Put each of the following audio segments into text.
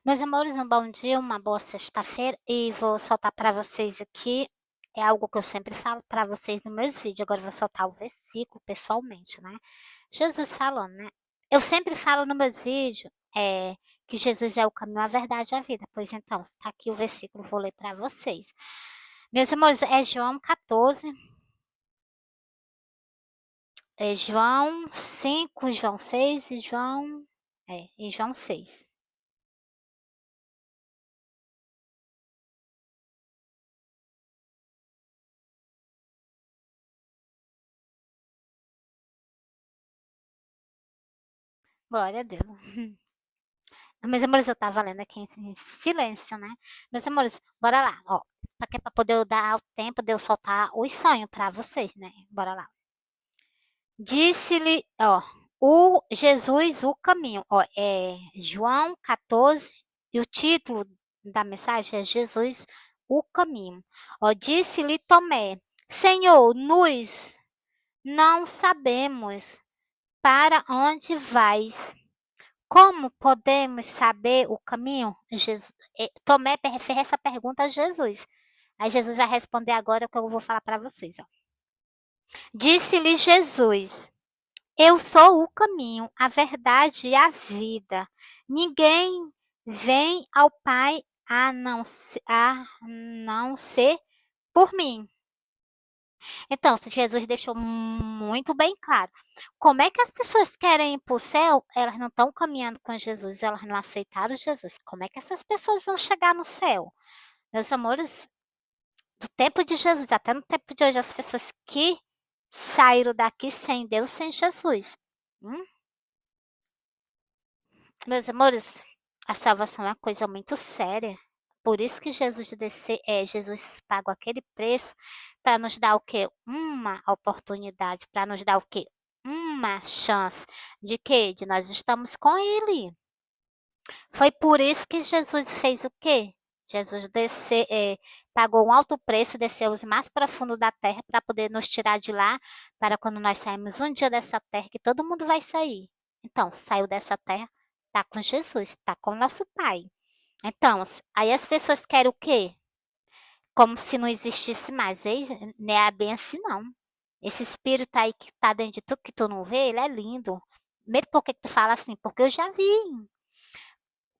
Meus amores, um bom dia, uma boa sexta-feira e vou soltar para vocês aqui, é algo que eu sempre falo para vocês nos meus vídeos, agora eu vou soltar o versículo pessoalmente, né. Jesus falando, né. Eu sempre falo nos meus vídeos, que Jesus é o caminho, a verdade e a vida, pois então, está aqui o versículo, vou ler para vocês. Meus amores, é João 14, é João 5, João 6 e João 6. Glória a Deus. Meus amores, eu estava lendo aqui em silêncio, né. Meus amores, bora lá, ó, que é pra poder eu dar o tempo de eu soltar os sonhos pra vocês, né, bora lá. Disse-lhe, ó, o Jesus, o caminho, ó, João 14 e o título da mensagem é Jesus, o caminho. Ó, disse-lhe Tomé: "Senhor, nós não sabemos para onde vais. Como podemos saber o caminho?" Tomé fez essa pergunta a Jesus. Aí Jesus vai responder agora o que eu vou falar para vocês, ó. Disse-lhe Jesus: "Eu sou o caminho, a verdade e a vida. Ninguém vem ao Pai a não ser por mim." Então, se Jesus deixou muito bem claro. Como é que as pessoas querem ir para o céu, elas não estão caminhando com Jesus, elas não aceitaram Jesus. Como é que essas pessoas vão chegar no céu? Meus amores, do tempo de Jesus até no tempo de hoje, as pessoas que saíram daqui sem Deus, sem Jesus. Hum? Meus amores, a salvação é uma coisa muito séria. Por isso que Jesus pagou aquele preço para nos dar o quê? Uma oportunidade, para nos dar o quê? Uma chance de quê? De nós estamos com Ele. Foi por isso que Jesus fez o quê? Jesus pagou um alto preço, desceu os mais profundos da terra para poder nos tirar de lá, para quando nós sairmos um dia dessa terra, que todo mundo vai sair. Então, saiu dessa terra, está com Jesus, está com o nosso Pai. Então, aí as pessoas querem o quê? Como se não existisse mais. Não é bem assim, não. Esse espírito aí que está dentro de tu, que tu não vê, ele é lindo. Mesmo porque tu fala assim, porque eu já vi.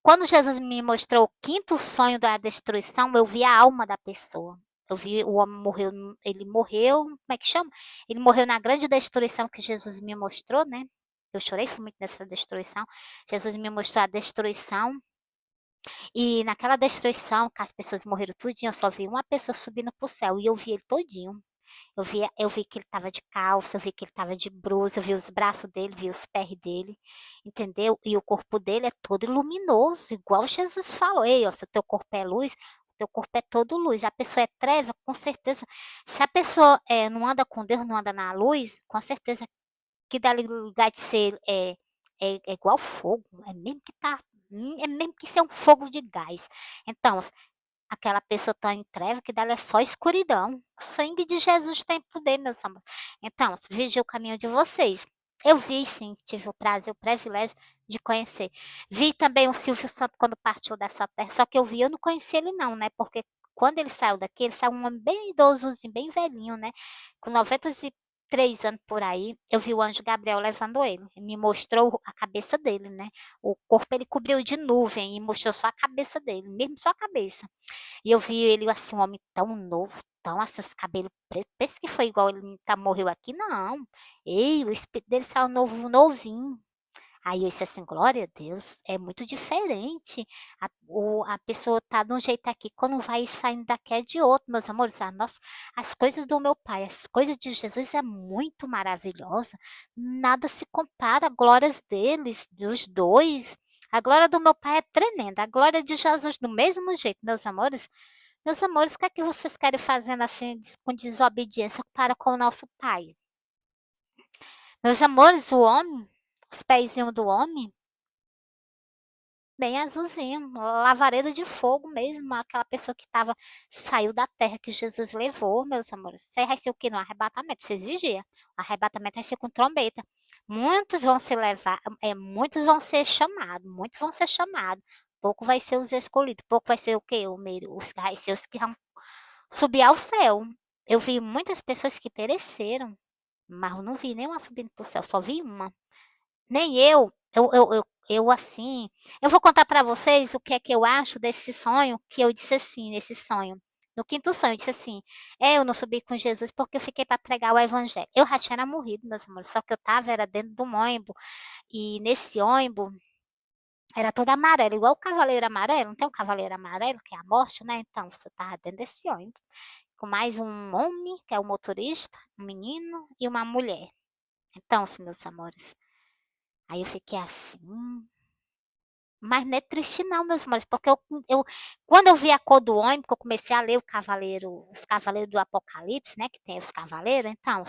Quando Jesus me mostrou o quinto sonho da destruição, eu vi a alma da pessoa. Eu vi o homem morreu, ele morreu, como é que chama? Ele morreu na grande destruição que Jesus me mostrou, né? Eu chorei muito nessa destruição. Jesus me mostrou a destruição. E naquela destruição, que as pessoas morreram tudinho, eu só vi uma pessoa subindo pro céu e eu vi ele todinho. Eu vi que ele estava de calça, eu vi que ele estava de blusa, eu vi os braços dele, vi os pés dele, entendeu? E o corpo dele é todo luminoso, igual Jesus falou: "Ei, ó, se o teu corpo é luz, o teu corpo é todo luz." A pessoa é treva, com certeza, se a pessoa, não anda com Deus, não anda na luz, com certeza que dá lugar de ser, é igual fogo, é mesmo que ser um fogo de gás. Então, aquela pessoa está em treva, que dela é só escuridão. O sangue de Jesus tem poder, meus amores. Então, vigie o caminho de vocês. Eu vi sim, tive o prazer, o privilégio de conhecer. Vi também o Silvio Santos quando partiu dessa terra, só que eu não conheci ele não, né, porque quando ele saiu daqui, ele saiu um homem bem idosozinho, bem velhinho, né, com 93 anos por aí. Eu vi o anjo Gabriel levando ele, me mostrou a cabeça dele, né, o corpo ele cobriu de nuvem e mostrou só a cabeça dele, mesmo só a cabeça. E eu vi ele, assim, um homem tão novo, tão assim, os cabelos pretos, pensa que foi igual ele morreu aqui, não. Ei, o espírito dele saiu novo, novinho. Aí eu disse assim: "Glória a Deus, é muito diferente, a pessoa tá de um jeito aqui, quando vai saindo daqui é de outro." Meus amores, as coisas do meu pai, as coisas de Jesus é muito maravilhosa, nada se compara à glórias deles, dos 2. A glória do meu pai é tremenda, a glória de Jesus do mesmo jeito, meus amores, o que é que vocês querem fazendo assim, com desobediência para com o nosso pai? Meus amores, o homem, os pezinhos do homem, bem azulzinho, lavareda de fogo mesmo, aquela pessoa que saiu da terra que Jesus levou, meus amores. Isso aí vai ser o quê? No arrebatamento, vocês vigiam. O arrebatamento vai ser com trombeta. Muitos vão ser chamados, muitos vão ser chamados. pouco vai ser os escolhidos, pouco vai ser o quê? Os que vai ser os que vão subir ao céu. Eu vi muitas pessoas que pereceram, mas eu não vi nenhuma subindo para o céu, só vi uma. Nem assim, eu vou contar para vocês o que é que eu acho desse sonho, que eu disse assim, nesse sonho. No quinto sonho, eu disse assim: eu não subi com Jesus porque eu fiquei para pregar o evangelho. Eu já tinha morrido, meus amores, só que eu estava era dentro de um ônibus, e nesse ônibus era todo amarelo, igual o Cavaleiro Amarelo. Não tem o Cavaleiro Amarelo, que é a morte, né? Então, você estava dentro desse ônibus, com mais um homem, que é o motorista, um menino e uma mulher. Então, meus amores, aí eu fiquei assim, mas não é triste não, meus amores, porque quando eu vi a cor do ônibus, que eu comecei a ler os cavaleiros do Apocalipse, né, que tem os cavaleiros, então,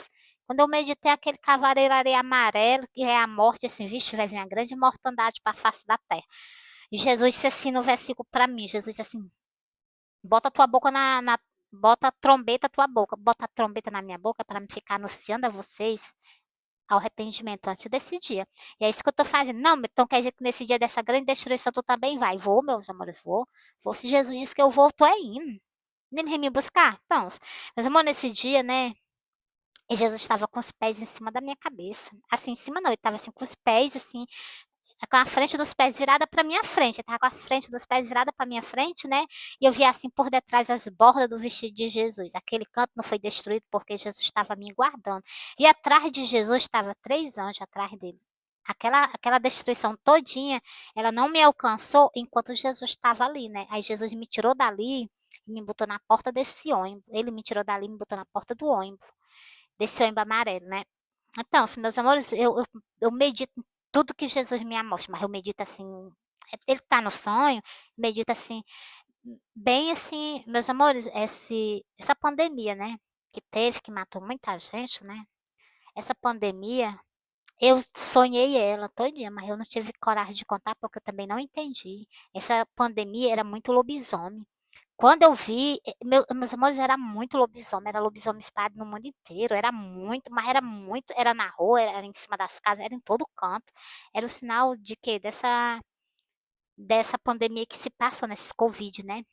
quando eu meditei aquele cavaleiro ali amarelo, que é a morte, assim, vixe, vai vir uma grande mortandade para a face da terra. E Jesus disse assim no versículo para mim, Jesus disse assim, bota a tua boca bota a trombeta tua boca, bota a trombeta na minha boca para me ficar anunciando a vocês ao arrependimento antes desse dia. E é isso que eu tô fazendo. Não, então quer dizer que nesse dia dessa grande destruição tu também vai. Vou, meus amores, vou. Vou, se Jesus disse que eu vou, tô indo. Ele vem me buscar? Então, meus amores, nesse dia, né, e Jesus estava com os pés em cima da minha cabeça. Assim, em cima não, ele estava assim com os pés, assim, com a frente dos pés virada para minha frente. Ele estava com a frente dos pés virada para minha frente, né? E eu via assim por detrás as bordas do vestido de Jesus. Aquele canto não foi destruído porque Jesus estava me guardando. E atrás de Jesus estava 3 anjos atrás dele. Aquela destruição todinha, ela não me alcançou enquanto Jesus estava ali, né? Aí Jesus me tirou dali e me botou na porta desse ônibus. Ele me tirou dali e me botou na porta do ônibus, desse ônibus amarelo, né? Então, meus amores, eu medito em tudo que Jesus me mostra, mas eu medito assim, ele tá no sonho, medito assim, bem assim, meus amores, essa pandemia, né, que teve, que matou muita gente, né, essa pandemia, eu sonhei ela todo dia, mas eu não tive coragem de contar porque eu também não entendi. Essa pandemia era muito lobisomem. Quando eu vi, meus amores, era muito lobisomem, era lobisomem espalhado no mundo inteiro, era muito, mas era muito, era na rua, era em cima das casas, era em todo canto. Era o sinal de quê? Dessa pandemia que se passou, nesses Covid, né?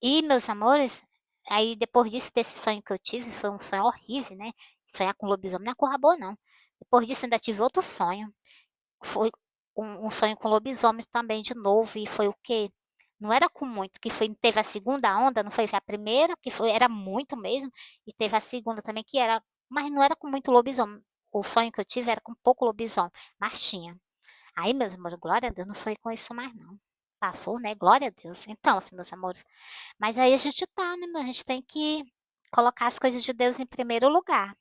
E, meus amores, aí depois disso, desse sonho que eu tive, foi um sonho horrível, né? Sonhar com lobisomem não é coisa boa, não. Depois disso, ainda tive outro sonho. Foi um sonho com lobisomens também de novo, e foi o quê? Não era com muito, que foi, teve a segunda onda, não foi a primeira, que foi, era muito mesmo, e teve a segunda também, que era, mas não era com muito lobisomem. O sonho que eu tive era com pouco lobisomem, mas tinha. Aí, meus amores, glória a Deus, não sonhei com isso mais não. Passou, né? Glória a Deus. Então, assim, meus amores, mas aí a gente tá, né? A gente tem que colocar as coisas de Deus em primeiro lugar.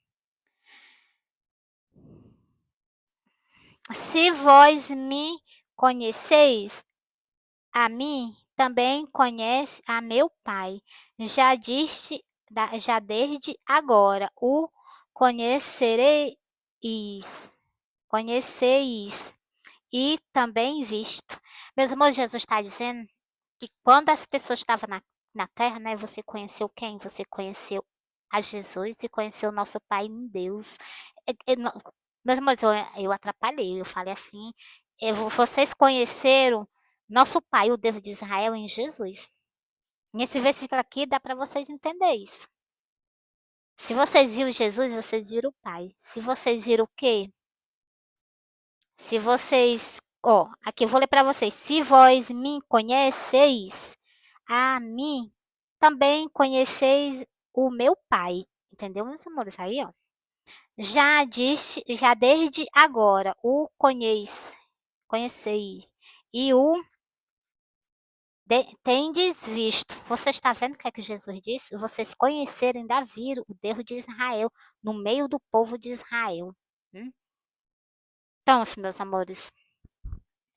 Se vós me conheceis, a mim também conhece a meu Pai. Já desde agora o conhecereis, conheceis e também visto. Meus irmãos, Jesus está dizendo que quando as pessoas estavam na terra, né, você conheceu quem? Você conheceu a Jesus e conheceu o nosso Pai em Deus. Meus irmãos, eu atrapalhei, eu falei assim, vocês conheceram nosso Pai, o Deus de Israel, em Jesus. Nesse versículo aqui dá para vocês entenderem isso. Se vocês viram Jesus, vocês viram o Pai. Se vocês viram o quê? Se vocês, ó, aqui eu vou ler para vocês. Se vós me conheceis, a mim também conheceis o meu Pai. Entendeu, meus amores? Aí, ó. Já desde agora o conhecei e o tendes visto. Você está vendo o que é que Jesus disse? Vocês conhecerem da viram o Deus de Israel no meio do povo de Israel. Hum? Então, assim, meus amores,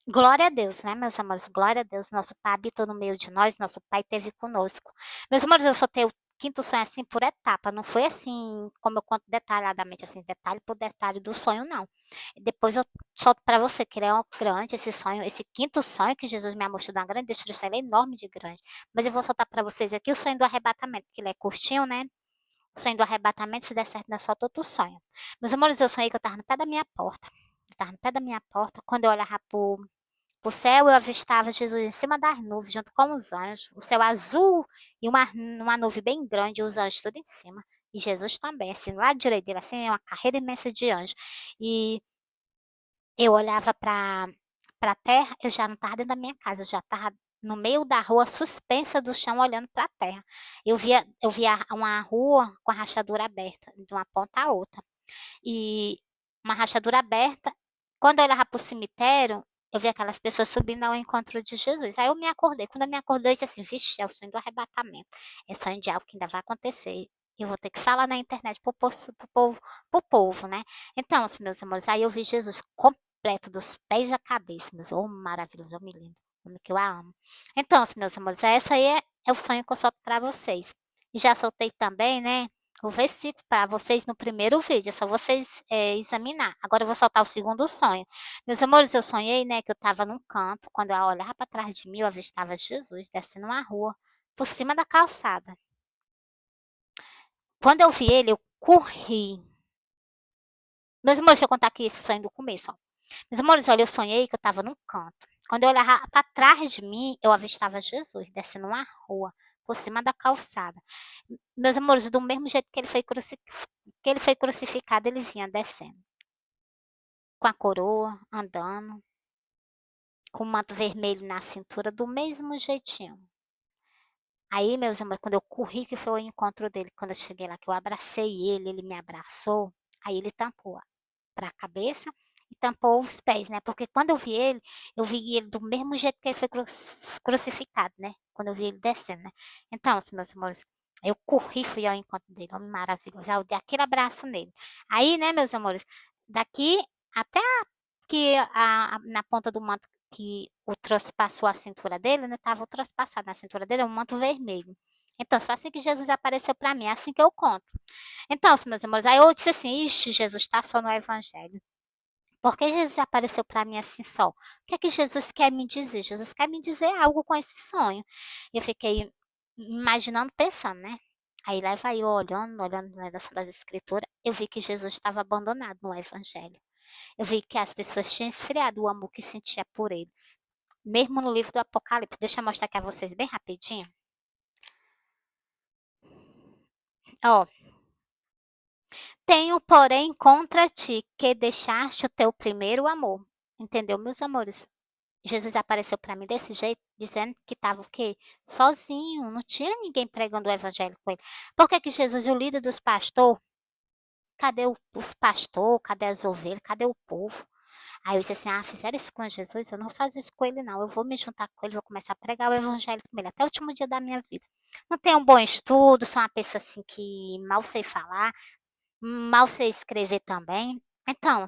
glória a Deus, né, meus amores? Glória a Deus. Nosso Pai habitou no meio de nós, nosso Pai esteve conosco. Meus amores, eu só tenho o quinto sonho assim por etapa, não foi assim como eu conto detalhadamente, assim, detalhe por detalhe do sonho, não. Depois eu solto para você que ele é um grande, esse sonho, esse quinto sonho que Jesus me mostrou de uma grande destruição, ele é enorme de grande. Mas eu vou soltar para vocês aqui o sonho do arrebatamento, que ele é curtinho, né? O sonho do arrebatamento, se der certo, ainda solta outro sonho. Meus amores, eu sonhei que eu estava no pé da minha porta. Eu estava no pé da minha porta, quando eu olhava para o céu, eu avistava Jesus em cima das nuvens, junto com os anjos. O céu azul e uma nuvem bem grande, e os anjos tudo em cima. E Jesus também, assim, lá direito dele, assim, é uma carreira imensa de anjos. E eu olhava para a terra, eu já não estava dentro da minha casa, eu já estava no meio da rua, suspensa do chão, olhando para a terra. Eu via uma rua com a rachadura aberta, de uma ponta a outra. E uma rachadura aberta. Quando eu olhava para o cemitério, eu vi aquelas pessoas subindo ao encontro de Jesus. Aí eu me acordei. Quando eu me acordei, eu disse assim: vixe, é o sonho do arrebatamento. É sonho de algo que ainda vai acontecer. Eu vou ter que falar na internet pro povo, né? Então, assim, meus amores, aí eu vi Jesus completo, dos pés à cabeça. Mas, oh, maravilhoso, oh, me lindo. Como que eu a amo. Então, assim, meus amores, essa aí é o sonho que eu solto para vocês. E já soltei também, né? O versículo para vocês no primeiro vídeo, é só vocês examinar. Agora eu vou soltar o segundo sonho. Meus amores, eu sonhei, né, que eu estava num canto, quando eu olhava para trás de mim, eu avistava Jesus descendo uma rua, por cima da calçada. Quando eu vi ele, eu corri. Meus amores, deixa eu contar aqui esse sonho do começo, ó. Meus amores, olha, eu sonhei que eu estava num canto. Quando eu olhava para trás de mim, eu avistava Jesus descendo uma rua, por cima da calçada. Meus amores, do mesmo jeito que ele foi crucificado, ele vinha descendo. Com a coroa, andando, com o manto vermelho na cintura, do mesmo jeitinho. Aí, meus amores, quando eu corri, que foi o encontro dele, quando eu cheguei lá, que eu abracei ele, ele me abraçou, aí ele tampou para a cabeça e tampou os pés, né? Porque quando eu vi ele do mesmo jeito que ele foi crucificado, né? Quando eu vi ele descendo, né? Então, assim, meus amores, eu corri, fui ao encontro dele, homem maravilhoso, eu dei aquele abraço nele. Aí, né, meus amores, daqui até que na ponta do manto que ultrapassou a cintura dele, né? Estava ultrapassado na cintura dele, é um manto vermelho. Então, foi assim que Jesus apareceu para mim, é assim que eu conto. Então, meus amores, aí eu disse assim, ixi, Jesus está só no Evangelho. Por que Jesus apareceu para mim assim só? O que é que Jesus quer me dizer? Jesus quer me dizer algo com esse sonho. Eu fiquei imaginando, pensando, né? Aí lá vai eu olhando na redação das escrituras, eu vi que Jesus estava abandonado no Evangelho. Eu vi que as pessoas tinham esfriado o amor que sentia por ele. Mesmo no livro do Apocalipse, deixa eu mostrar aqui a vocês bem rapidinho. Ó, tenho, porém, contra ti que deixaste o teu primeiro amor. Entendeu, meus amores? Jesus apareceu para mim desse jeito, dizendo que estava o quê? Sozinho, não tinha ninguém pregando o evangelho com ele. Por que que Jesus, o líder dos pastores, cadê os pastores, cadê as ovelhas, cadê o povo? Aí eu disse assim, fizeram isso com Jesus, eu não vou fazer isso com ele não, eu vou me juntar com ele, vou começar a pregar o evangelho com ele, até o último dia da minha vida. Não tenho um bom estudo, sou uma pessoa assim que mal sei falar, mal sei escrever também. Então,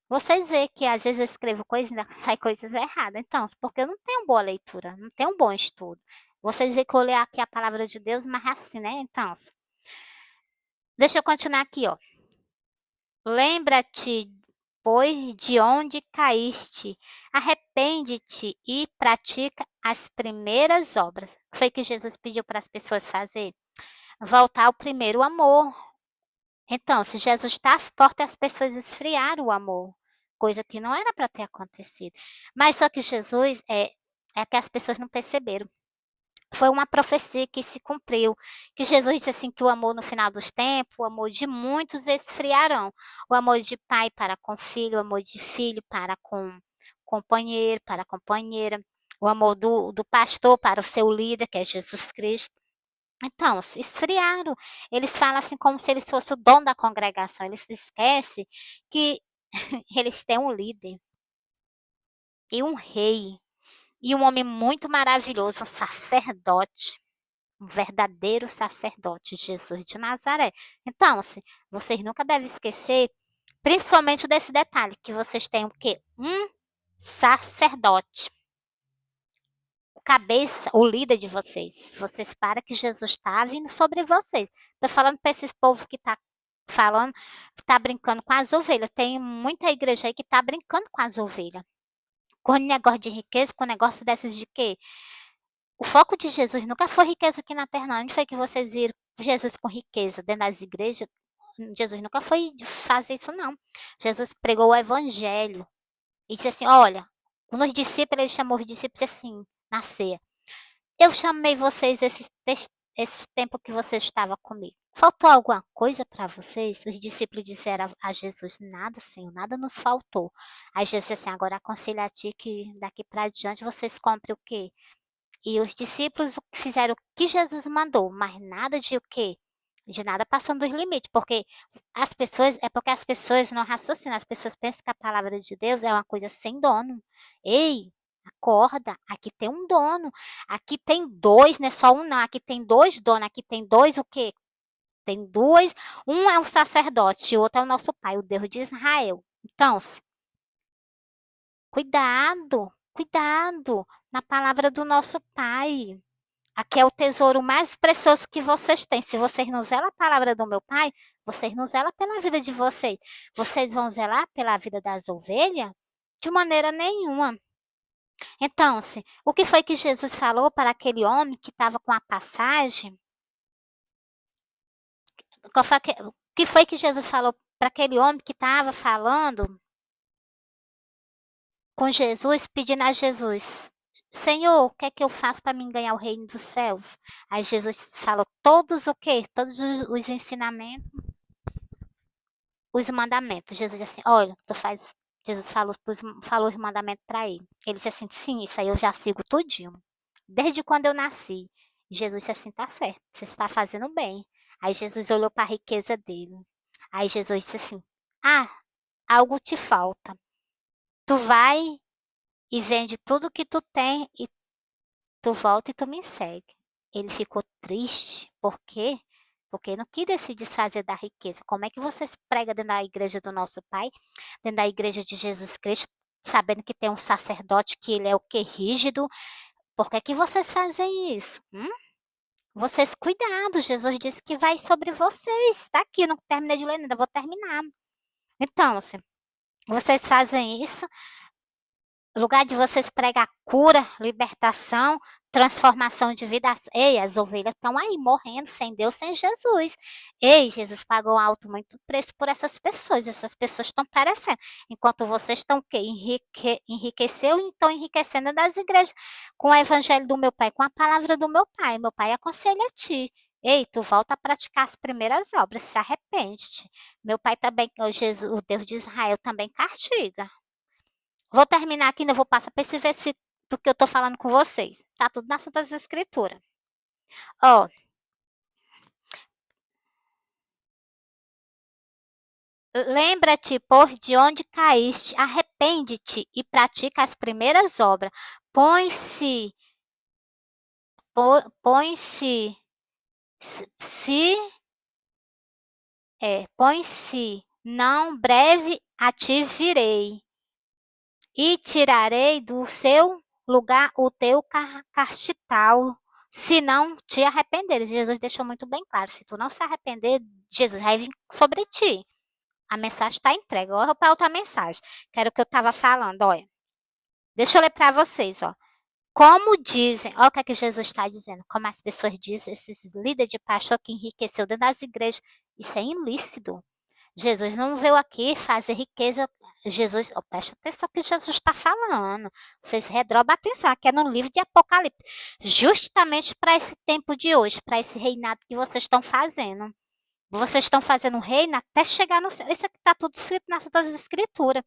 vocês veem que às vezes eu escrevo coisas e ainda sai coisas erradas. Então, porque eu não tenho boa leitura, não tenho um bom estudo. Vocês veem que eu leio aqui a palavra de Deus, mas assim, né? Então, deixa eu continuar aqui, ó. Lembra-te, pois, de onde caíste. Arrepende-te e pratica as primeiras obras. Foi que Jesus pediu para as pessoas fazer? Voltar ao primeiro amor. Então, se Jesus está às portas, as pessoas esfriaram o amor, coisa que não era para ter acontecido. Mas só que Jesus é que as pessoas não perceberam. Foi uma profecia que se cumpriu, que Jesus disse assim que o amor no final dos tempos, o amor de muitos esfriarão. O amor de pai para com filho, o amor de filho para com companheiro, para companheira, o amor do pastor para o seu líder, que é Jesus Cristo. Então, se esfriaram. Eles falam assim como se eles fossem o dono da congregação. Eles se esquecem que eles têm um líder e um rei e um homem muito maravilhoso, um sacerdote, um verdadeiro sacerdote, Jesus de Nazaré. Então, vocês nunca devem esquecer, principalmente desse detalhe, que vocês têm o quê? Um sacerdote. Cabeça, o líder de vocês. Vocês param que Jesus está vindo sobre vocês. Tô falando para esses povo que tá falando, que tá brincando com as ovelhas. Tem muita igreja aí que tá brincando com as ovelhas. Com negócio de riqueza, com negócio desses de quê? O foco de Jesus nunca foi riqueza aqui na terra, não. Onde foi que vocês viram Jesus com riqueza? Dentro das igrejas? Jesus nunca foi de fazer isso, não. Jesus pregou o evangelho. E disse assim, olha, Nos discípulos, ele chamou os discípulos assim, na ceia. Eu chamei vocês esse tempo que vocês estavam comigo. Faltou alguma coisa para vocês? Os discípulos disseram a Jesus, nada, Senhor, nada nos faltou. Aí Jesus disse assim, agora aconselho a ti que daqui para diante vocês comprem o quê? E os discípulos fizeram o que Jesus mandou, mas nada de o quê? De nada passando dos limites, porque as pessoas não raciocinam, as pessoas pensam que a palavra de Deus é uma coisa sem dono. Ei, acorda, aqui tem um dono, aqui tem dois, não é só um não, aqui tem dois donos, aqui tem dois o quê? Tem dois, um é o sacerdote e o outro é o nosso pai, o Deus de Israel. Então, cuidado, cuidado na palavra do nosso pai. Aqui é o tesouro mais precioso que vocês têm. Se vocês não zelam a palavra do meu pai, vocês não zelam pela vida de vocês. Vocês vão zelar pela vida das ovelhas? De maneira nenhuma. Então, o que foi que Jesus falou para aquele homem que estava com a passagem? O que foi que Jesus falou para aquele homem que estava falando com Jesus, pedindo a Jesus? Senhor, o que é que eu faço para mim ganhar o reino dos céus? Aí Jesus falou todos o quê? Todos os ensinamentos, os mandamentos. Jesus disse assim, olha, Jesus falou os mandamentos para ele. Ele disse assim, sim, isso aí eu já sigo tudinho. Desde quando eu nasci. Jesus disse assim, tá certo, você está fazendo bem. Aí Jesus olhou para a riqueza dele. Aí Jesus disse assim, algo te falta. Tu vai e vende tudo que tu tem e tu volta e tu me segue. Ele ficou triste. Por quê? Porque não quis se desfazer da riqueza. Como é que vocês pregam dentro da igreja do nosso Pai, dentro da igreja de Jesus Cristo, sabendo que tem um sacerdote que ele é o que? Rígido? Por que que vocês fazem isso? Vocês, cuidado, Jesus disse que vai sobre vocês. Está aqui, não terminei de ler ainda, vou terminar. Então, vocês fazem isso, no lugar de vocês pregar cura, libertação, transformação de vida, ei, as ovelhas estão aí morrendo sem Deus, sem Jesus. Ei, Jesus pagou alto muito preço por essas pessoas estão perecendo. Enquanto vocês estão o quê? Enriqueceu e estão enriquecendo das igrejas com o evangelho do meu pai, com a palavra do meu pai. Meu pai aconselha a ti. Ei, tu volta a praticar as primeiras obras, se arrepende. Meu pai também, o Deus de Israel também castiga. Vou terminar aqui, ainda vou passar para esse versículo que eu estou falando com vocês. Tá tudo nas Santas Escrituras. Ó. Lembra-te, por de onde caíste, arrepende-te e pratica as primeiras obras. Põe-se, põe-se, põe-se, não breve a ti virei. E tirarei do seu lugar o teu castital, se não te arrependeres. Jesus deixou muito bem claro, se tu não se arrepender, Jesus vai vir sobre ti. A mensagem está entregue. Agora para outra mensagem, que era o que eu estava falando, olha. Deixa eu ler para vocês, ó. Como dizem, olha o que é que Jesus está dizendo, como as pessoas dizem, esses líderes de pastor que enriqueceu dentro das igrejas, isso é ilícito. Jesus não veio aqui fazer riqueza. Jesus, preste atenção que Jesus está falando. Vocês redobram a atenção, que é no livro de Apocalipse. Justamente para esse tempo de hoje, para esse reinado que vocês estão fazendo. Vocês estão fazendo um reino até chegar no céu. Isso aqui está tudo escrito nas Escrituras.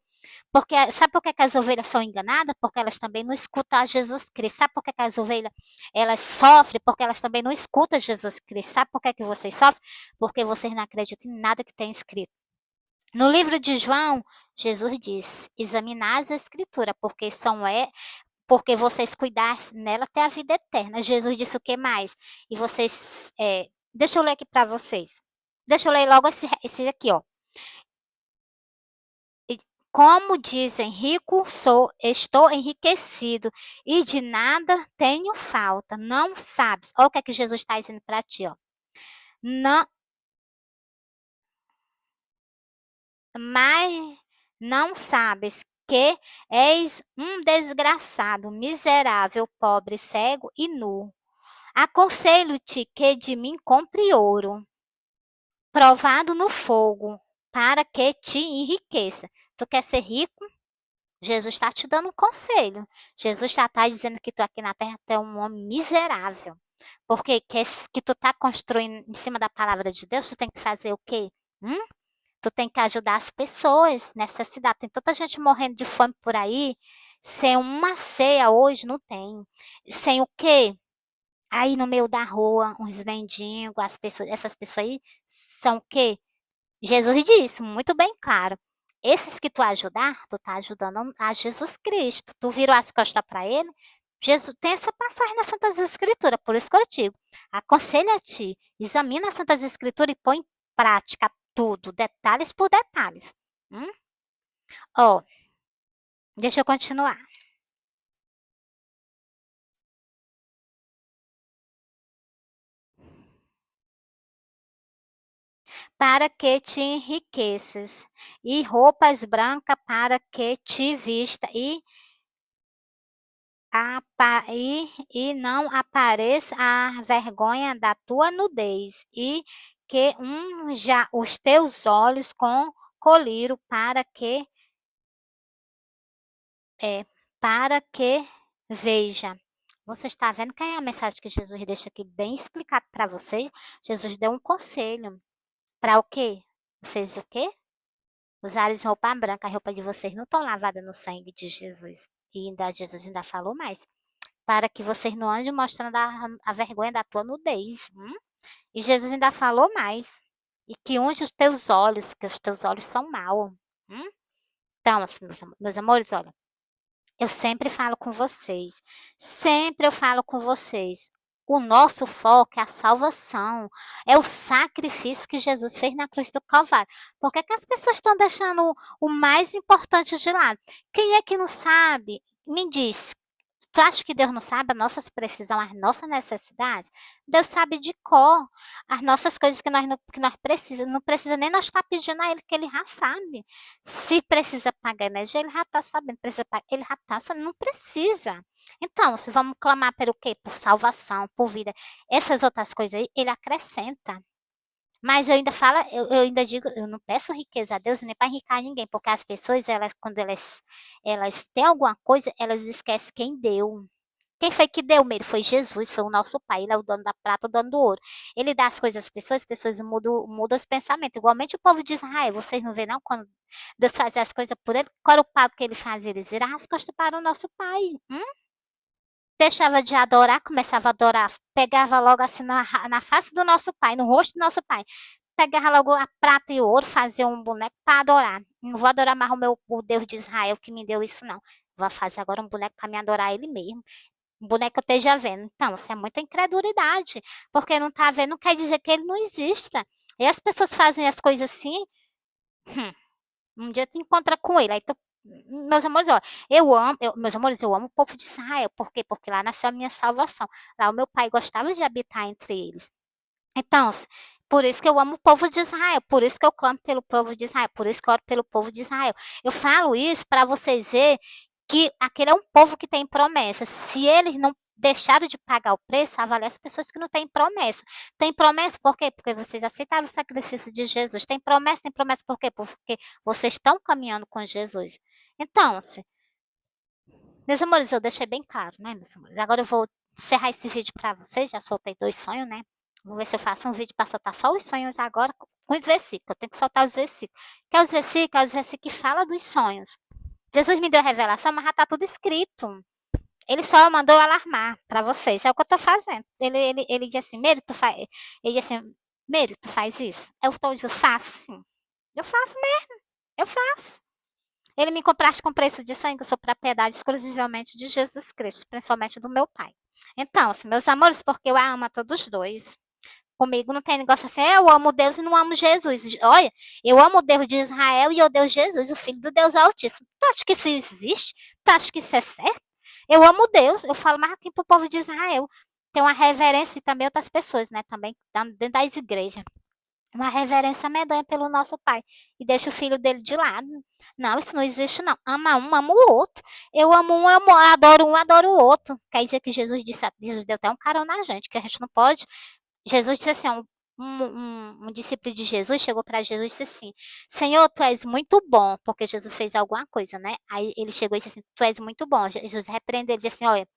Porque, sabe por que as ovelhas são enganadas? Porque elas também não escutam a Jesus Cristo. Sabe por que as ovelhas elas sofrem? Porque elas também não escutam Jesus Cristo. Sabe por que vocês sofrem? Porque vocês não acreditam em nada que tem escrito. No livro de João, Jesus diz: examinar as escrituras, porque vocês cuidassem nela até a vida eterna. Jesus disse o que mais? E vocês, deixa eu ler aqui para vocês. Deixa eu ler logo esse aqui, ó. Como dizem, estou enriquecido e de nada tenho falta. Não sabes. Olha o que é que Jesus está dizendo para ti, ó. Não, mas não sabes que és um desgraçado, miserável, pobre, cego e nu. Aconselho-te que de mim compre ouro, provado no fogo, para que te enriqueça. Tu quer ser rico? Jesus está te dando um conselho. Jesus já está dizendo que tu aqui na terra tu é um homem miserável. Porque que tu está construindo em cima da palavra de Deus, tu tem que fazer o quê? Hum? Tu tem que ajudar as pessoas nessa cidade. Tem tanta gente morrendo de fome por aí, sem uma ceia hoje não tem. Sem o quê? Aí no meio da rua, uns mendigos, essas pessoas aí são o quê? Jesus disse, muito bem claro. Esses que tu ajudar, tu tá ajudando a Jesus Cristo. Tu virou as costas para ele. Jesus tem essa passagem nas Santas Escrituras, por isso que eu digo. Aconselho a ti, examina as Santas Escrituras e põe em prática tudo, detalhes por detalhes. Hum? Ó, deixa eu continuar. Para que te enriqueças, e roupas brancas para que te vista, e não apareça a vergonha da tua nudez, e que unja os teus olhos com colírio é, para que veja. Você está vendo que é a mensagem que Jesus deixa aqui bem explicado para vocês? Jesus deu um conselho para o quê? Vocês o quê? Usarem roupa branca, a roupa de vocês não estão lavada no sangue de Jesus. E ainda Jesus ainda falou mais. Para que vocês não andem mostrando a vergonha da tua nudez. E Jesus ainda falou mais. E que unge os teus olhos, que os teus olhos são maus. Então, assim, meus amores, olha, eu sempre falo com vocês. Sempre eu falo com vocês. O nosso foco é a salvação. É o sacrifício que Jesus fez na cruz do Calvário. Por que, que as pessoas estão deixando o mais importante de lado? Quem é que não sabe? Me diz. Tu acha que Deus não sabe as nossas precisões, as nossas necessidades? Deus sabe de cor as nossas coisas que nós precisamos. Não precisa nem nós estar pedindo a Ele, que Ele já sabe. Se precisa pagar energia, Ele já está sabendo. Precisa pagar, Ele já está sabendo. Não precisa. Então, se vamos clamar pelo quê? Por salvação, por vida. Essas outras coisas aí, Ele acrescenta. Mas eu ainda falo, eu ainda digo, eu não peço riqueza a Deus nem para enriquecer ninguém, porque as pessoas, quando elas têm alguma coisa, elas esquecem quem deu. Quem foi que deu mesmo? Foi Jesus, foi o nosso Pai. Ele é o dono da prata, o dono do ouro. Ele dá as coisas às pessoas, as pessoas mudam os pensamentos. Igualmente o povo de Israel, vocês não vê não? Quando Deus fazia as coisas por ele, qual era o pago que ele fazia? Eles viravam as costas para o nosso Pai. Deixava de adorar, começava a adorar, pegava logo assim na face do nosso Pai, no rosto do nosso Pai. Pegava logo a prata e o ouro, fazia um boneco para adorar. Não vou adorar mais o Deus de Israel que me deu isso, não. Vou fazer agora um boneco para me adorar ele mesmo. Um boneco que eu esteja vendo. Então, isso é muita incredulidade. Porque não está vendo, não quer dizer que ele não exista. E as pessoas fazem as coisas assim. Um dia tu encontra com ele. Aí tu, meus amores, ó, meus amores, eu amo o povo de Israel. Por quê? Porque lá nasceu a minha salvação. Lá o meu pai gostava de habitar entre eles. Então, por isso que eu amo o povo de Israel, por isso que eu clamo pelo povo de Israel, por isso que eu oro pelo povo de Israel. Eu falo isso para vocês verem que aquele é um povo que tem promessa. Se eles não deixaram de pagar o preço, avalie as pessoas que não têm promessa. Tem promessa por quê? Porque vocês aceitaram o sacrifício de Jesus. Tem promessa por quê? Porque vocês estão caminhando com Jesus. Então, meus amores, eu deixei bem claro, né, meus amores? Agora eu vou encerrar esse vídeo para vocês. Já soltei 2 sonhos, né? Vou ver se eu faço um vídeo para soltar só os sonhos agora com os versículos. Eu tenho que soltar os versículos. Que é os versículos que falam dos sonhos. Jesus me deu a revelação, mas já está tudo escrito. Ele só mandou alarmar para vocês. É o que eu estou fazendo. Ele disse assim, Meire, tu faz. Ele disse assim, Meire, tu faz isso? Eu faço sim. Eu faço mesmo. Eu faço. Ele me compraste com preço de sangue, eu sou propriedade exclusivamente de Jesus Cristo, principalmente do meu Pai. Então, assim, meus amores, porque eu amo a todos dois. Comigo não tem negócio assim, eu amo Deus e não amo Jesus. Olha, eu amo o Deus de Israel e eu Deus Jesus, o Filho do Deus Altíssimo. Tu acha que isso existe? Tu acha que isso é certo? Eu amo Deus, eu falo mais aqui pro povo de Israel. Tem uma reverência e também outras pessoas, né? Também dentro das igrejas. Uma reverência medonha pelo nosso Pai. E deixa o filho dele de lado. Não, isso não existe, não. Ama um, ama o outro. Eu amo um, adoro o outro. Quer dizer que Jesus deu até um carão na gente, que a gente não pode. Jesus disse assim: um discípulo de Jesus chegou para Jesus e disse assim: Senhor, tu és muito bom, porque Jesus fez alguma coisa, né? Aí ele chegou e disse assim: Tu és muito bom. Jesus repreendeu, ele disse assim: Olha,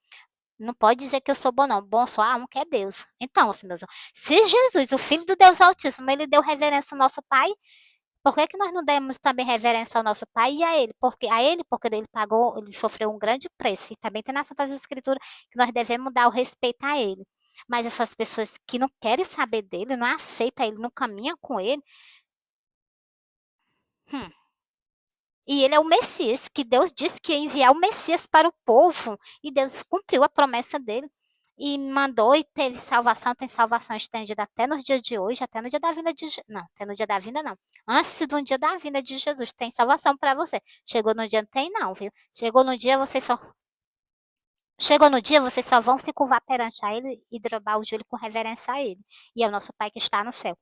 não pode dizer que eu sou bom, não. Bom só há um que é Deus. Então, assim, meus irmãos, se Jesus, o Filho do Deus Altíssimo, ele deu reverência ao nosso Pai, por que que nós não demos também reverência ao nosso Pai e a Ele? Porque ele pagou, ele sofreu um grande preço. E também tem nas Santas Escrituras que nós devemos dar o respeito a Ele. Mas essas pessoas que não querem saber dele, não aceitam ele, não caminham com ele, hum, e ele é o Messias, que Deus disse que ia enviar o Messias para o povo. E Deus cumpriu a promessa dele. E mandou e teve salvação, tem salvação estendida até nos dias de hoje, até no dia da vinda de não, até no dia da vinda não. Antes do dia da vinda de Jesus, tem salvação para você. Chegou no dia, não tem não, viu? Chegou no dia, vocês só vão se curvar perante a ele e dobrar o joelho com reverência a ele. E é o nosso Pai que está no céu.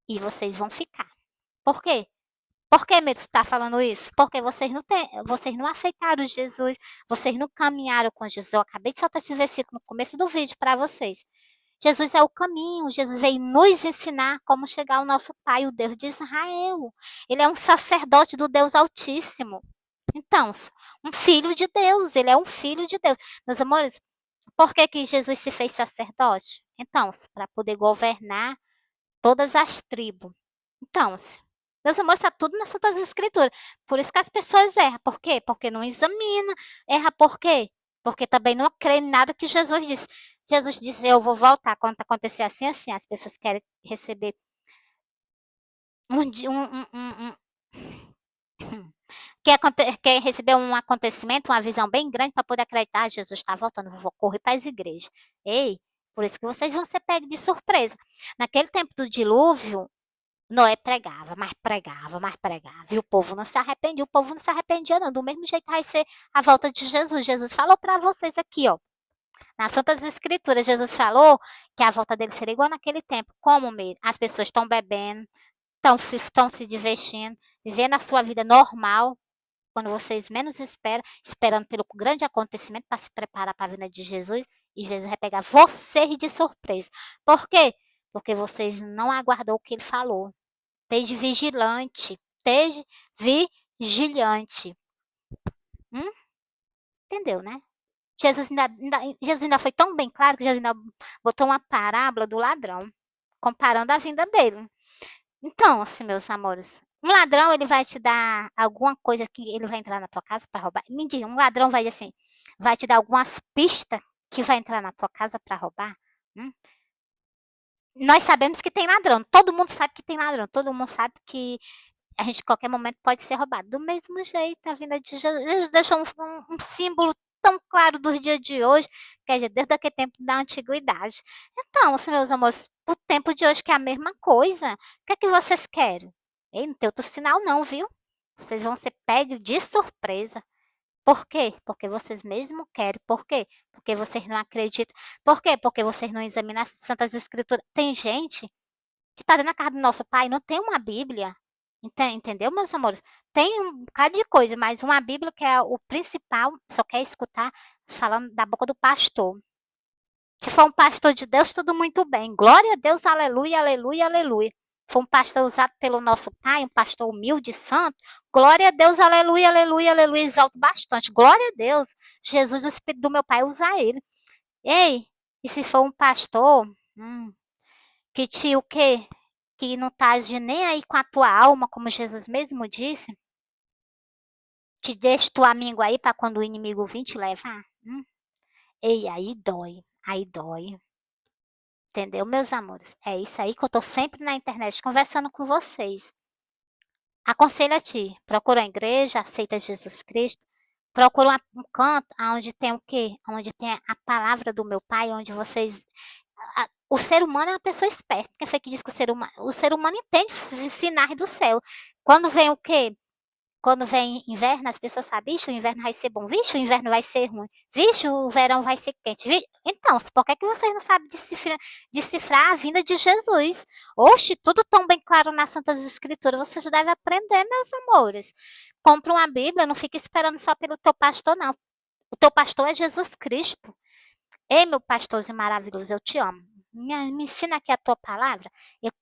E vocês vão ficar. Por quê? Por que Medo está falando isso? Porque vocês não aceitaram Jesus, vocês não caminharam com Jesus. Eu acabei de soltar esse versículo no começo do vídeo para vocês. Jesus é o caminho, Jesus veio nos ensinar como chegar ao nosso Pai, o Deus de Israel. Ele é um sacerdote do Deus Altíssimo. Então, um filho de Deus, ele é um filho de Deus. Meus amores, por que que Jesus se fez sacerdote? Então, para poder governar todas as tribos. Então, meus amores, está tudo nas Santas Escrituras. Por isso que as pessoas erram. Por quê? Porque não examina. Erra por quê? Porque também não crê em nada que Jesus disse. Jesus disse, eu vou voltar quando acontecer assim, assim. As pessoas querem receber quer receber um acontecimento, uma visão bem grande para poder acreditar, Jesus está voltando, vou correr para as igrejas. Ei, por isso que vocês vão ser pegos de surpresa. Naquele tempo do dilúvio, Noé pregava, mas pregava, mas pregava. E o povo não se arrependia, o povo não se arrependia, não. Do mesmo jeito vai ser a volta de Jesus. Jesus falou para vocês aqui, ó. Nas Santas Escrituras, Jesus falou que a volta dele seria igual naquele tempo. Como mesmo? As pessoas estão bebendo, estão se divertindo, vivendo a sua vida normal, quando vocês menos esperam, esperando pelo grande acontecimento para se preparar para a vinda de Jesus. E Jesus vai pegar vocês de surpresa. Por quê? Porque vocês não aguardou o que ele falou. Esteja vigilante. Esteja vigilante. Entendeu, né? Jesus ainda foi tão bem claro que Jesus ainda botou uma parábola do ladrão, comparando a vinda dele. Então, assim, meus amores, um ladrão, ele vai te dar alguma coisa que ele vai entrar na tua casa para roubar. Me diga, um ladrão vai assim, vai te dar algumas pistas que vai entrar na tua casa para roubar? Hum? Nós sabemos que tem ladrão, todo mundo sabe que tem ladrão, todo mundo sabe que a gente, em qualquer momento, pode ser roubado. Do mesmo jeito, a vinda de Jesus deixou um símbolo tão claro dos dias de hoje, quer dizer, desde aquele tempo da antiguidade. Então, assim, meus amores, o tempo de hoje que é a mesma coisa. O que é que vocês querem? Ei, não tem outro sinal não, viu? Vocês vão ser pegos de surpresa. Por quê? Porque vocês mesmo querem. Por quê? Porque vocês não acreditam. Por quê? Porque vocês não examinam as Santas Escrituras. Tem gente que está dentro da casa do nosso pai, não tem uma Bíblia. Entendeu, meus amores? Tem um bocado de coisa, mas uma Bíblia que é o principal, só quer escutar falando da boca do pastor. Se for um pastor de Deus, tudo muito bem. Glória a Deus, aleluia, aleluia, aleluia. Foi um pastor usado pelo nosso pai, um pastor humilde e santo. Glória a Deus, aleluia, aleluia, aleluia. Exalto bastante. Glória a Deus. Jesus, o Espírito do meu pai, usa ele. Ei, e se for um pastor que te o quê? Que não tá agindo nem aí com a tua alma, como Jesus mesmo disse, te deixa tua amigo aí para quando o inimigo vir te levar. Ei, aí dói, aí dói. Entendeu, meus amores? É isso aí que eu tô sempre na internet conversando com vocês. Aconselho a ti, procura uma igreja, aceita Jesus Cristo, procura um canto onde tem o quê? Onde tem a palavra do meu pai, onde vocês... O ser humano é uma pessoa esperta. Quem foi que diz que o ser humano entende os sinais do céu? Quando vem o quê? Quando vem inverno, as pessoas sabem, vixe, o inverno vai ser bom, vixe, o inverno vai ser ruim, vixe, o verão vai ser quente. Então, por que, que vocês não sabem decifrar a vinda de Jesus? Oxe, tudo tão bem claro nas Santas Escrituras, vocês devem aprender, meus amores. Compre uma Bíblia, não fique esperando só pelo teu pastor, não. O teu pastor é Jesus Cristo. Ei, meu pastorzinho maravilhoso, eu te amo. me ensina aqui a tua palavra.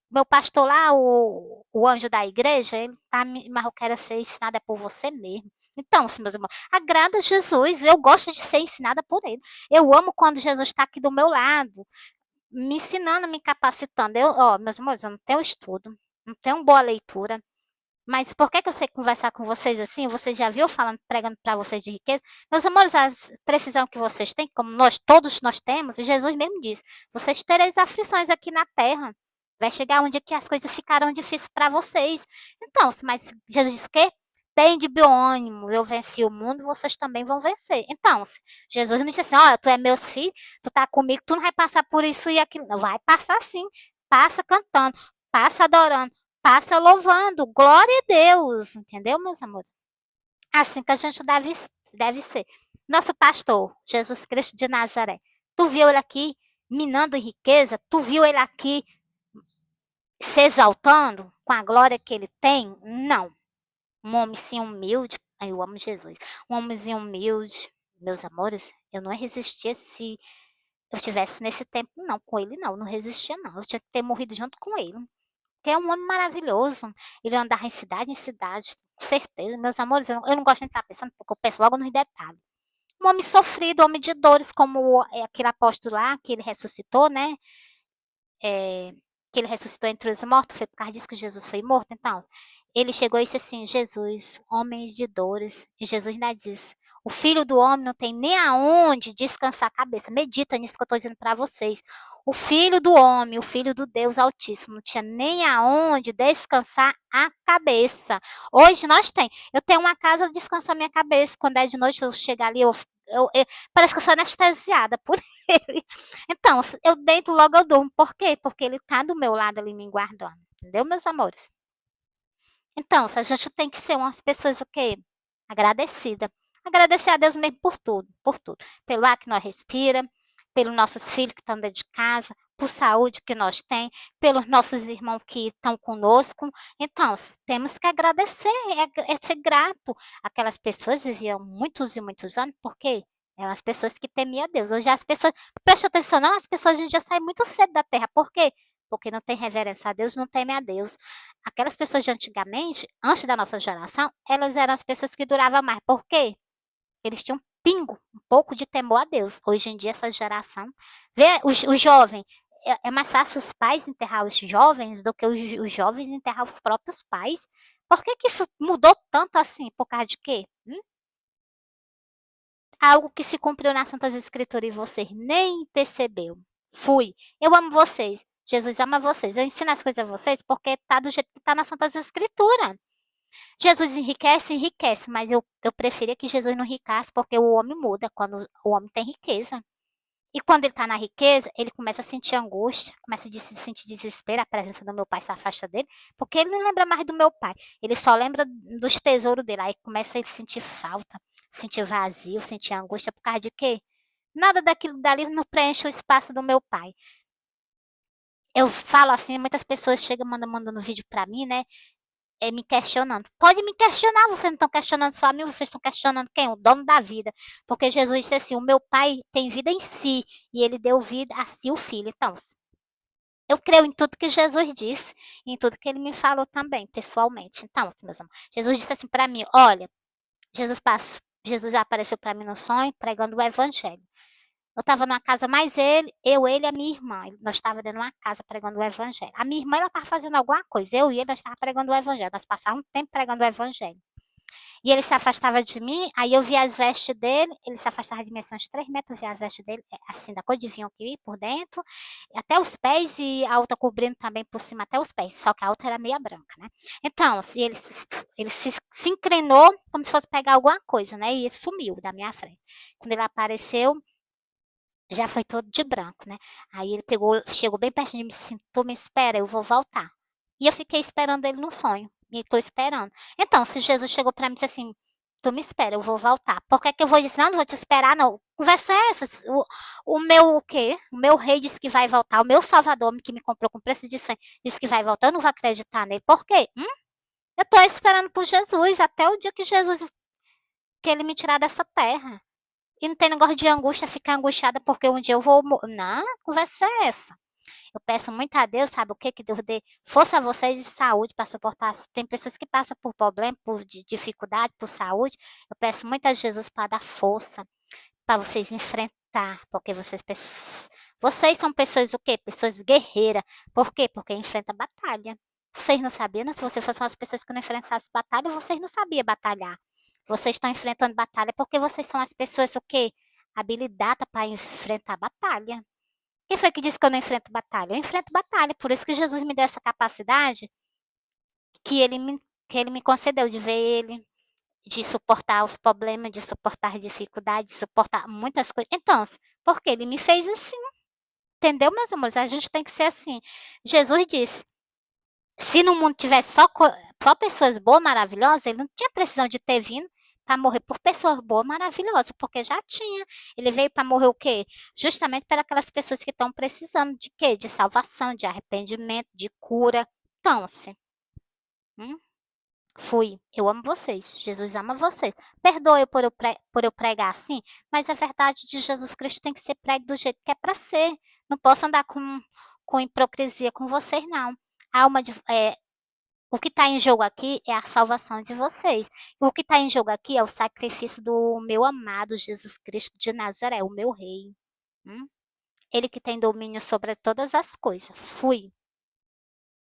Meu pastor lá, o anjo da igreja, ele tá, mas eu quero ser ensinada por você mesmo. Então, meus irmãos, agrada Jesus, eu gosto de ser ensinada por ele. Eu amo quando Jesus está aqui do meu lado, me ensinando, me capacitando. Meus irmãos, eu não tenho estudo, não tenho boa leitura, mas por que eu sei conversar com vocês assim? Você já viu falando, pregando para vocês de riqueza? Meus amores, a precisão que vocês têm, como todos nós temos, Jesus mesmo diz, vocês tereis aflições aqui na terra. Vai chegar um dia que as coisas ficarão difíceis para vocês. Então, mas Jesus diz o quê? Tem de bom ânimo, eu venci o mundo, vocês também vão vencer. Então, Jesus me disse assim, olha, tu é meus filhos, tu tá comigo, tu não vai passar por isso e aquilo. Não, vai passar sim, passa cantando, passa adorando, passa louvando, glória a Deus, entendeu, meus amores? Assim que a gente deve ser. Nosso pastor, Jesus Cristo de Nazaré, tu viu ele aqui minando em riqueza? Tu viu ele aqui se exaltando com a glória que ele tem? Não. Um homenzinho humilde, eu amo Jesus, um homenzinho humilde, meus amores, eu não resistia se eu estivesse nesse tempo, não, com ele não resistia não, eu tinha que ter morrido junto com ele. Que é um homem maravilhoso. Ele andava em cidade, com certeza. Meus amores, eu não gosto de estar pensando, porque eu penso logo nos detalhes. Um homem sofrido, homem de dores, como aquele apóstolo lá, que ele ressuscitou, né? Que ele ressuscitou entre os mortos, foi por causa disso que Jesus foi morto. Então, ele chegou e disse assim, Jesus, homens de dores. E Jesus ainda disse, o filho do homem não tem nem aonde descansar a cabeça. Medita nisso que eu estou dizendo para vocês. O filho do homem, o filho do Deus Altíssimo, não tinha nem aonde descansar a cabeça. Hoje nós tem. Eu tenho uma casa de descansar minha cabeça. Quando é de noite, eu chego ali, parece que eu sou anestesiada por ele. Então, eu deito logo, eu durmo. Por quê? Porque ele tá do meu lado ali me guardando. Entendeu, meus amores? Então, a gente tem que ser umas pessoas o quê? Agradecida. Agradecer a Deus mesmo por tudo, por tudo. Pelo ar que nós respira, pelos nossos filhos que estão dentro de casa, por saúde que nós temos, pelos nossos irmãos que estão conosco. Então, temos que agradecer, é ser grato. Aquelas pessoas viviam muitos e muitos anos, por quê? Eram as pessoas que temiam a Deus. Hoje as pessoas, presta atenção, não, as pessoas hoje em dia saem muito cedo da terra. Por quê? Porque não tem reverência a Deus, não teme a Deus. Aquelas pessoas de antigamente, antes da nossa geração, elas eram as pessoas que duravam mais. Por quê? Eles tinham um pouco de temor a Deus. Hoje em dia, essa geração, vê os jovens, é mais fácil os pais enterrar os jovens do que os jovens enterrar os próprios pais. Por que que isso mudou tanto assim? Por causa de quê? Algo que se cumpriu nas Santas Escrituras e vocês nem percebeu. Fui. Eu amo vocês. Jesus ama vocês. Eu ensino as coisas a vocês porque tá do jeito que tá nas Santas Escrituras. Jesus enriquece, enriquece, mas eu preferia que Jesus não enriquece porque o homem muda quando o homem tem riqueza. E quando ele está na riqueza, ele começa a sentir angústia, começa a sentir desespero, a presença do meu pai se afasta dele, porque ele não lembra mais do meu pai, ele só lembra dos tesouros dele, aí começa a ele sentir falta, sentir vazio, sentir angústia, por causa de quê? Nada daquilo dali não preenche o espaço do meu pai. Eu falo assim, muitas pessoas chegam mandando vídeo para mim, né? Me questionando. Pode me questionar, vocês não estão questionando só a mim, vocês estão questionando quem? O dono da vida. Porque Jesus disse assim: o meu pai tem vida em si e ele deu vida a si o filho. Então, eu creio em tudo que Jesus disse, e em tudo que ele me falou também, pessoalmente. Então, meus amores, Jesus disse assim para mim: olha, Jesus já apareceu para mim no sonho pregando o evangelho. Eu estava numa casa, mais ele e a minha irmã. Nós estávamos dentro de uma casa pregando o evangelho. A minha irmã, ela estava fazendo alguma coisa. Eu e ele, nós estávamos pregando o evangelho. Nós passávamos um tempo pregando o evangelho. E ele se afastava de mim, aí eu via as vestes dele, ele se afastava de mim assim, uns 3 metros, eu via as vestes dele, assim, da cor de vinho aqui por dentro, até os pés e a outra cobrindo também por cima até os pés, só que a outra era meia branca, né? Então, ele se inclinou como se fosse pegar alguma coisa, né? E ele sumiu da minha frente. Quando ele apareceu, já foi todo de branco, né? Aí ele chegou bem pertinho de mim e disse assim, tu me espera, eu vou voltar. E eu fiquei esperando ele no sonho. E estou esperando. Então, se Jesus chegou para mim e disse assim, tu me espera, eu vou voltar. Por que que eu vou dizer, não vou te esperar, não. Conversa é essa? O meu o quê? O meu rei disse que vai voltar. O meu salvador, que me comprou com preço de sangue, disse que vai voltar. Eu não vou acreditar nele. Por quê? Eu estou esperando por Jesus até o dia que ele me tirar dessa terra. E não tem negócio de angústia, ficar angustiada porque um dia eu vou. Não, conversa é essa. Eu peço muito a Deus, sabe o quê? Que Deus dê força a vocês e saúde para suportar. Tem pessoas que passam por problema, por dificuldade, por saúde. Eu peço muito a Jesus para dar força, para vocês enfrentar, porque vocês são pessoas o quê? Pessoas guerreiras. Por quê? Porque enfrenta batalha. Vocês não sabiam, né? Se você fosse umas pessoas que não enfrentassem batalha, vocês não sabiam batalhar. Vocês estão enfrentando batalha porque vocês são as pessoas o quê? Habilitadas para enfrentar batalha. Quem foi que disse que eu não enfrento batalha? Eu enfrento batalha, por isso que Jesus me deu essa capacidade que ele me concedeu de ver ele, de suportar os problemas, de suportar dificuldades, de suportar muitas coisas. Então, porque ele me fez assim, entendeu, meus amores? A gente tem que ser assim. Jesus disse: se no mundo tivesse só pessoas boas, maravilhosas, ele não tinha precisão de ter vindo para morrer por pessoas boas, maravilhosas, porque já tinha. Ele veio para morrer o quê? Justamente para aquelas pessoas que estão precisando de quê? De salvação, de arrependimento, de cura. Então, se fui. Eu amo vocês. Jesus ama vocês. Perdoe por eu pregar assim, mas a verdade de Jesus Cristo tem que ser pregue do jeito que é para ser. Não posso andar com hipocrisia com vocês, não. A alma o que está em jogo aqui é a salvação de vocês. O que está em jogo aqui é o sacrifício do meu amado Jesus Cristo de Nazaré, o meu rei. Ele que tem domínio sobre todas as coisas. Fui.